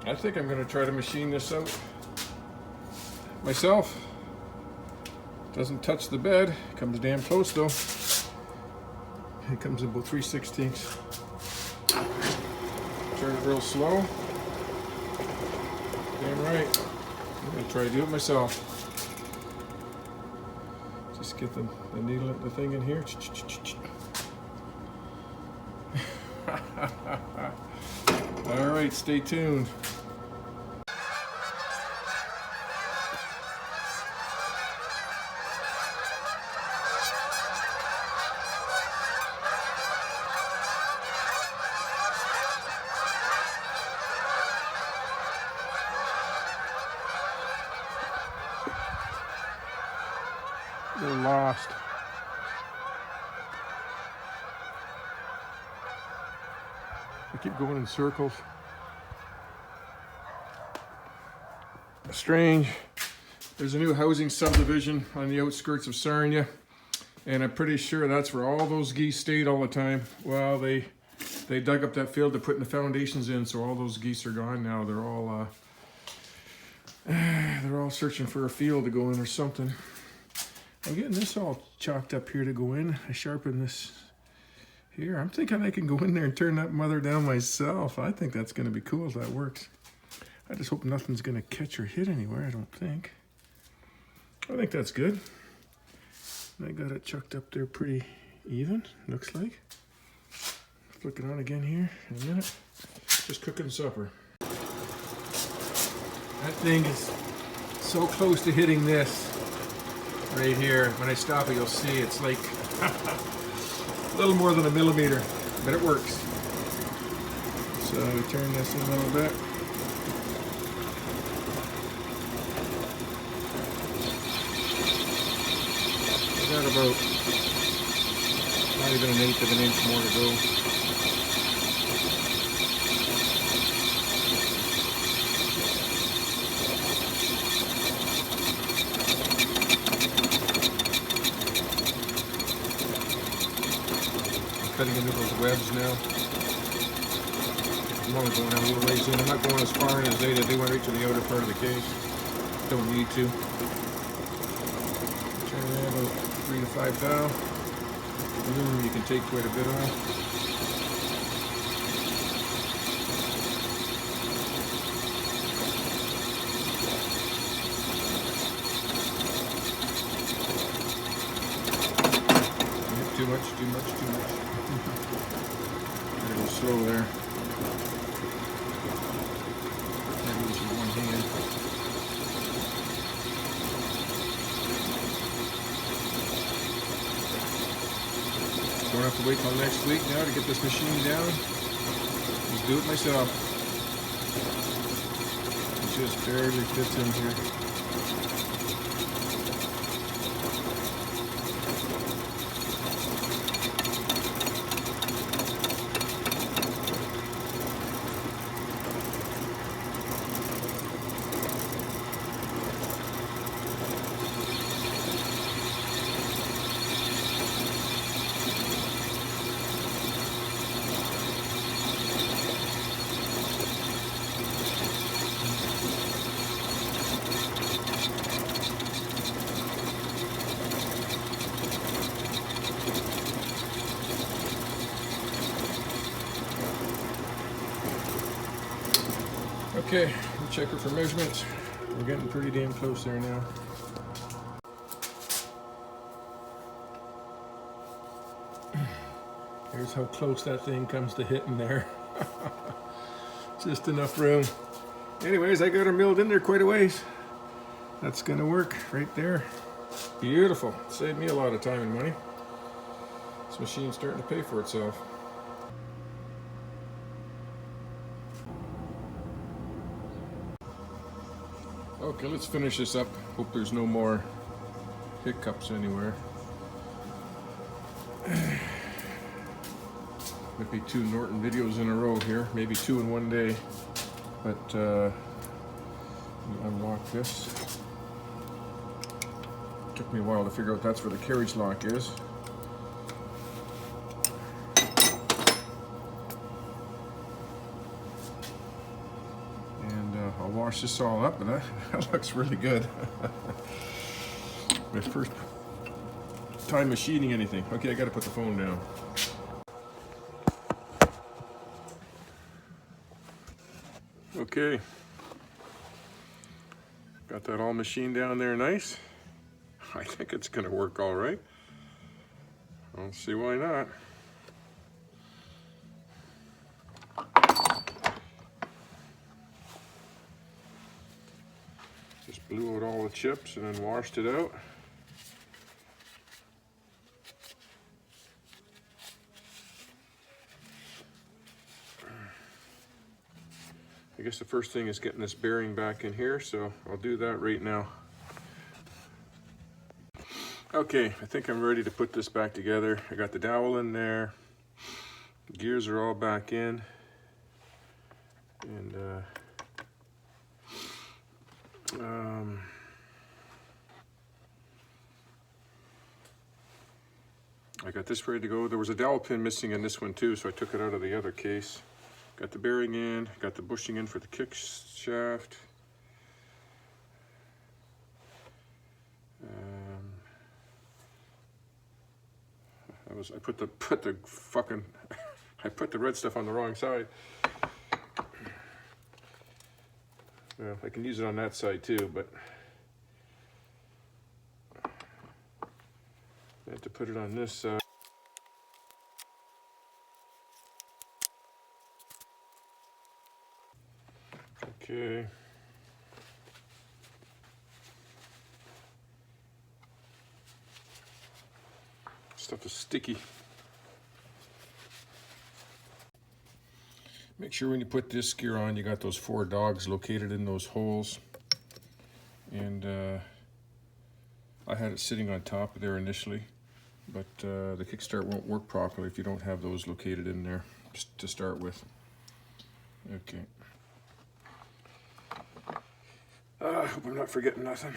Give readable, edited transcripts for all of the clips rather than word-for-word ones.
I think I'm going to try to machine this out myself. Doesn't touch the bed. Comes damn close though. It comes in about 3/16. Turn it real slow. Damn right. I'm going to try to do it myself. Just get the needle, the thing in here. All right, stay tuned. They're lost. I keep going in circles. Strange. There's a new housing subdivision on the outskirts of Sarnia, and I'm pretty sure that's where all those geese stayed all the time. Well, they dug up that field to put the foundations in, so all those geese are gone now. They're all searching for a field to go in or something. I'm getting this all chalked up here to go in. I sharpened this here. I'm thinking I can go in there and turn that mother down myself. I think that's going to be cool if that works. I just hope nothing's going to catch or hit anywhere. I don't think. I think that's good. I got it chucked up there pretty even, looks like. Flick it on again here in a minute. Just cooking supper. That thing is so close to hitting this. Right here, when I stop it, you'll see it's like a little more than a millimeter, but it works. So we turn this in a little bit. We got about not even 1/8 of an inch more to go. Cutting into those webs now. I'm only going a little ways in. I'm not going as far in as they did. They went right to the outer part of the case. Don't need to. Turn it about 3 to 5 thou. Aluminum you can take quite a bit off. Too much. Gotta go slow there. Gotta use with one hand. Don't have to wait till next week now to get this machine down. Just do it myself. It just barely fits in here. Okay, we'll check her for measurements. We're getting pretty damn close there now. Here's how close that thing comes to hitting there. Just enough room. Anyways, I got her milled in there quite a ways. That's gonna work right there. Beautiful. Saved me a lot of time and money. This machine's starting to pay for itself. Okay, let's finish this up. Hope there's no more hiccups anywhere. Might be 2 Norton videos in a row here, maybe 2 in one day. But unlock this. Took me a while to figure out that's where the carriage lock is. And I'll wash this all up, and that looks really good. My first time machining anything. Okay, I gotta put the phone down. Okay, got that all machined down there nice. I think it's gonna work all right. I don't see why not. Just blew out all the chips and then washed it out. I guess the first thing is getting this bearing back in here, so I'll do that right now. Okay, I think I'm ready to put this back together. I got the dowel in there. Gears are all back in. And I got this ready to go. There was a dowel pin missing in this one too, so I took it out of the other case. Got the bearing in, got the bushing in for the kick shaft. I put the fucking I put the red stuff on the wrong side. Well, I can use it on that side too, but I have to put it on this side. Okay. Stuff is sticky. Make sure when you put this gear on, you got those 4 dogs located in those holes. And I had it sitting on top there initially, but the kickstart won't work properly if you don't have those located in there just to start with. Okay. I hope I'm not forgetting nothing.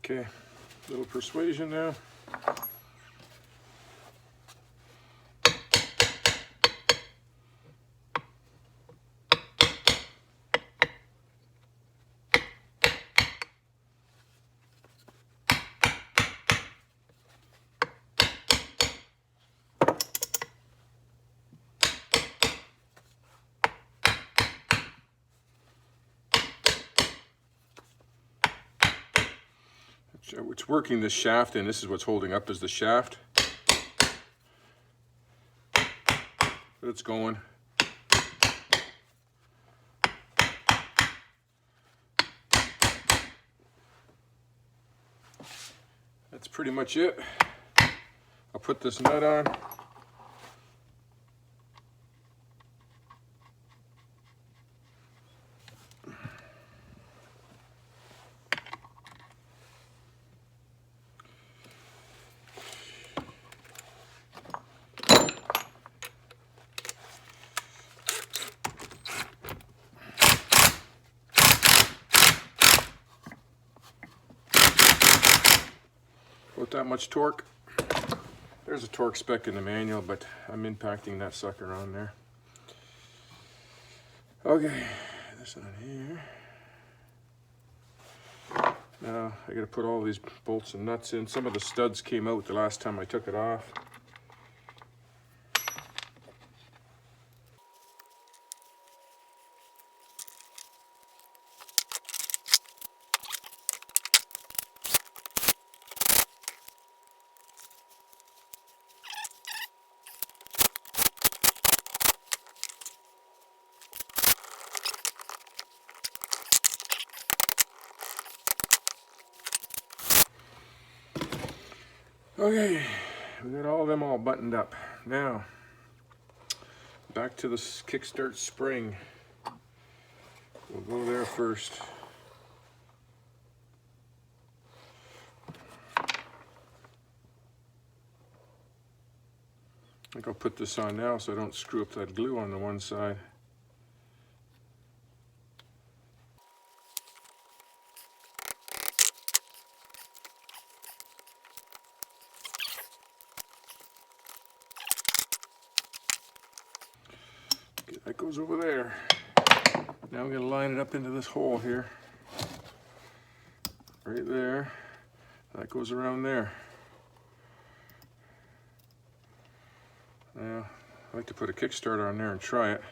Okay, little persuasion now. It's working this shaft in. This is what's holding up is the shaft. But it's going. That's pretty much it. I'll put this nut on. That much torque. There's a torque spec in the manual, but I'm impacting that sucker on there. Okay, this on here. Now I gotta put all these bolts and nuts in. Some of the studs came out the last time I took it off. Okay, we got all of them all buttoned up. Now, back to the kickstart spring. We'll go there first. I think I'll put this on now so I don't screw up that glue on the one side. Okay, that goes over there. Now I'm going to line it up into this hole here. Right there. That goes around there. Now, I like to put a Kickstarter on there and try it.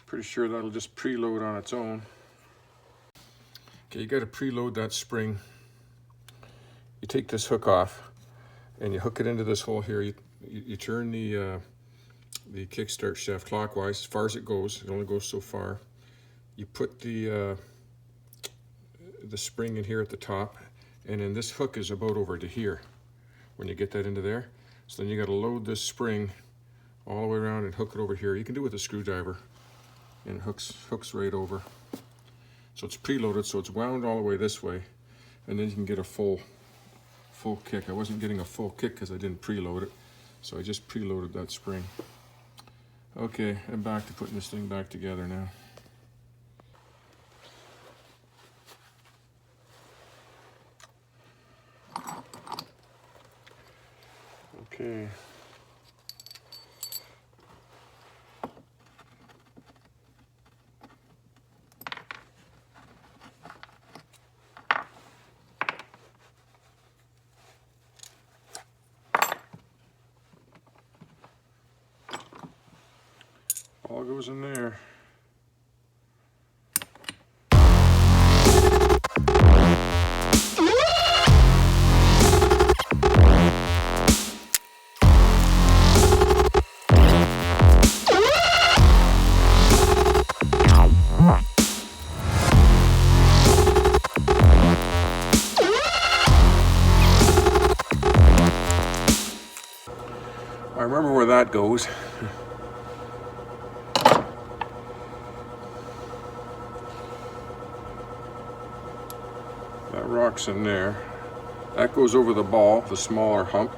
Pretty sure that'll just preload on its own. Okay, you got to preload that spring. You take this hook off and you hook it into this hole here. You turn the kickstart shaft clockwise as far as it goes. It only goes so far. You put the spring in here at the top, and then this hook is about over to here when you get that into there. So then you got to load this spring all the way around and hook it over here. You can do it with a screwdriver, and it hooks right over. So it's preloaded, so it's wound all the way this way, and then you can get a full kick. I wasn't getting a full kick because I didn't preload it, so I just preloaded that spring. Okay, I'm back to putting this thing back together now. Okay. All goes in there. I remember where that goes. That rock's in there. That goes over the ball, the smaller hump.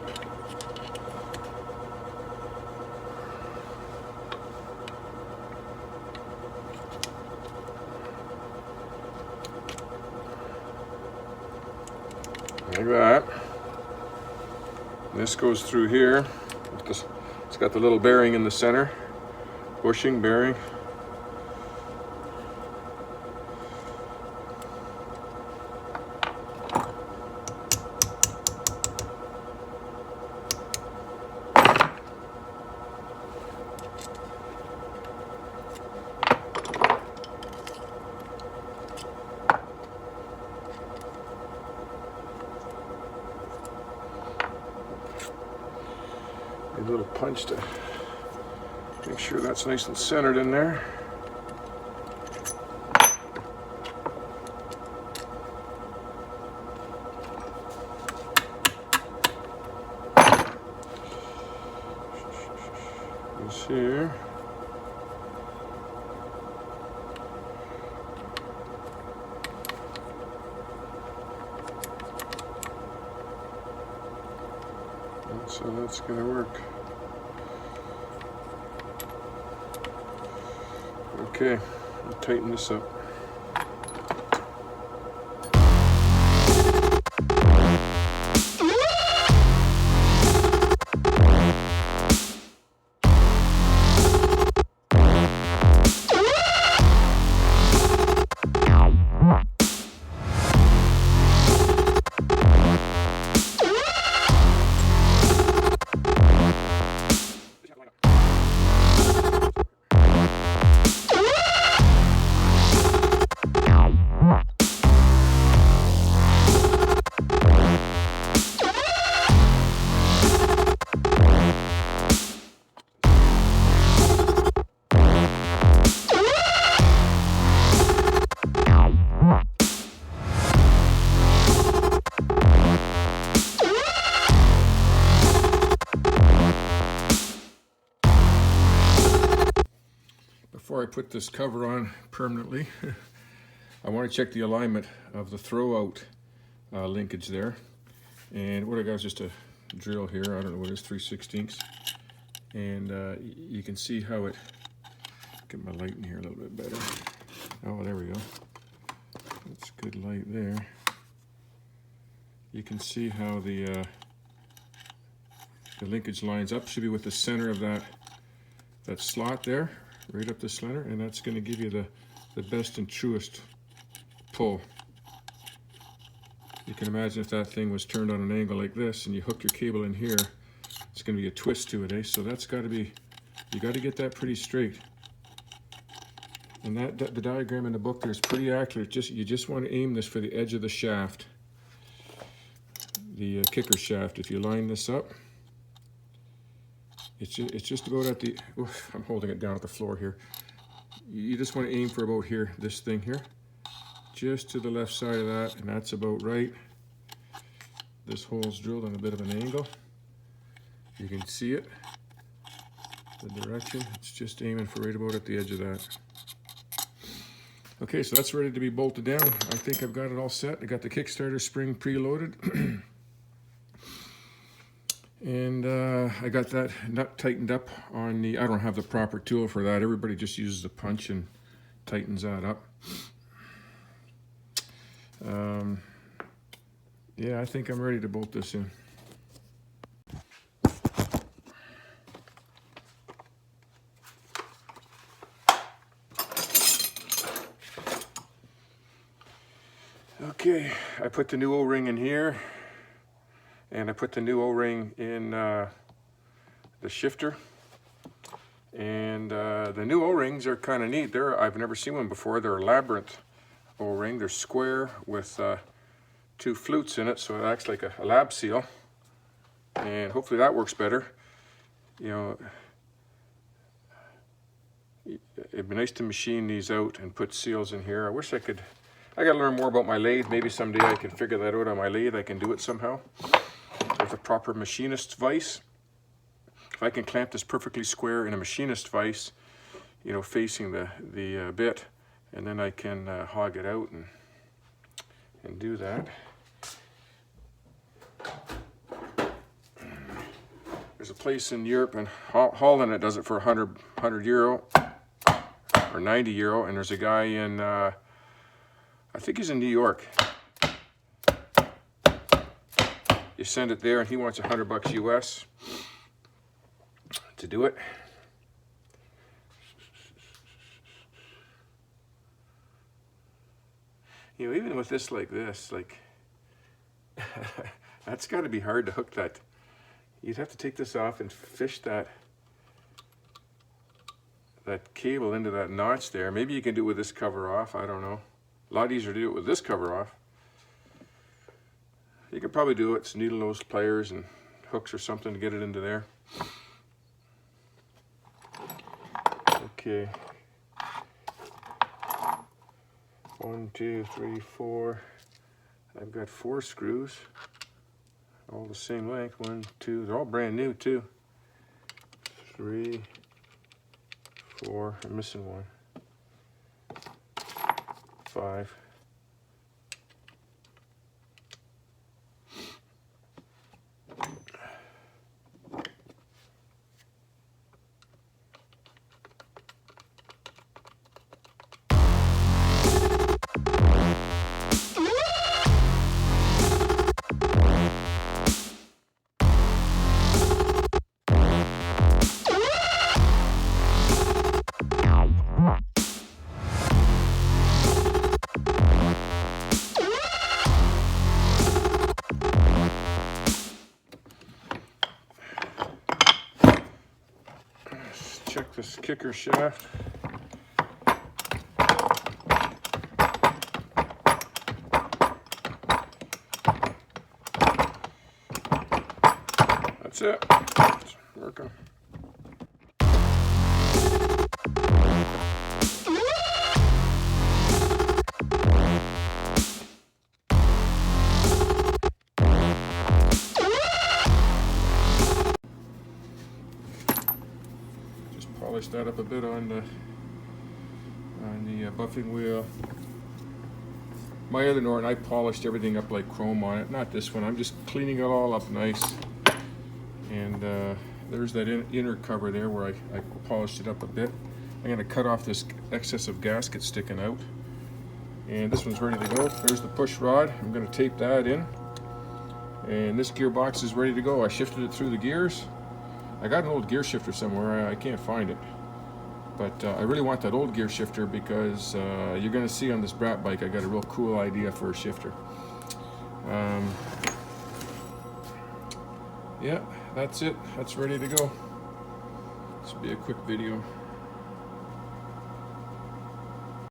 Like that. This goes through here. It's got the little bearing in the center. Bushing, bearing. A little punch to make sure that's nice and centered in there. This here. So that's going to work. Okay, I'll tighten this up. Before I put this cover on permanently, I want to check the alignment of the throw-out linkage there. And what I got is just a drill here. I don't know what it is, 3/16. And you can see how it, get my light in here a little bit better. Oh, there we go. That's good light there. You can see how the linkage lines up. Should be with the center of that slot there, right up the center, and that's going to give you the best and truest pull. You can imagine if that thing was turned on an angle like this and you hooked your cable in here, it's going to be a twist to it, eh? So that's got to be, you got to get that pretty straight. And the diagram in the book there is pretty accurate. You just want to aim this for the edge of the shaft, the kicker shaft. If you line this up, it's just about at the, oof, I'm holding it down at the floor here. You just want to aim for about here, this thing here, just to the left side of that, and that's about right. This hole's drilled on a bit of an angle. You can see it, the direction. It's just aiming for right about at the edge of that. Okay, so that's ready to be bolted down. I think I've got it all set. I got the Kickstarter spring preloaded. And I got that nut tightened up on the, I don't have the proper tool for that. Everybody just uses a punch and tightens that up. Yeah, I think I'm ready to bolt this in. Okay, I put the new O-ring in here. And I put the new O-ring in the shifter. And the new O-rings are kind of neat. I've never seen one before. They're a labyrinth O-ring. They're square with 2 flutes in it, so it acts like a lab seal. And hopefully that works better. You know, it'd be nice to machine these out and put seals in here. I wish I could. I gotta learn more about my lathe. Maybe someday I can figure that out on my lathe. I can do it somehow with a proper machinist vise. If I can clamp this perfectly square in a machinist vise, you know, facing the bit, and then I can hog it out and do that. There's a place in Europe, and Holland, that does it for 100 euro or 90 euro, and there's a guy in I think he's in New York. You send it there and he wants $100 US to do it. You know, even with this like this, like, that's got to be hard to hook that. You'd have to take this off and fish that cable into that notch there. Maybe you can do it with this cover off, I don't know. A lot easier to do it with this cover off. You could probably do it. It's needle nose pliers and hooks or something to get it into there. Okay. 1, 2, 3, 4. I've got 4 screws, all the same length. 1, 2. They're all brand new too. 3, 4. I'm missing one. 5. Check this kicker shaft. That's it. It's working. Polish that up a bit on the buffing wheel. My other Norton, I polished everything up like chrome on it. Not this one. I'm just cleaning it all up nice. And there's that inner cover there where I polished it up a bit. I'm going to cut off this excess of gasket sticking out. And this one's ready to go. There's the push rod. I'm going to tape that in. And this gearbox is ready to go. I shifted it through the gears. I got an old gear shifter somewhere. I can't find it. But I really want that old gear shifter because you're going to see on this Brat bike I got a real cool idea for a shifter. Yeah, that's it. That's ready to go. This will be a quick video.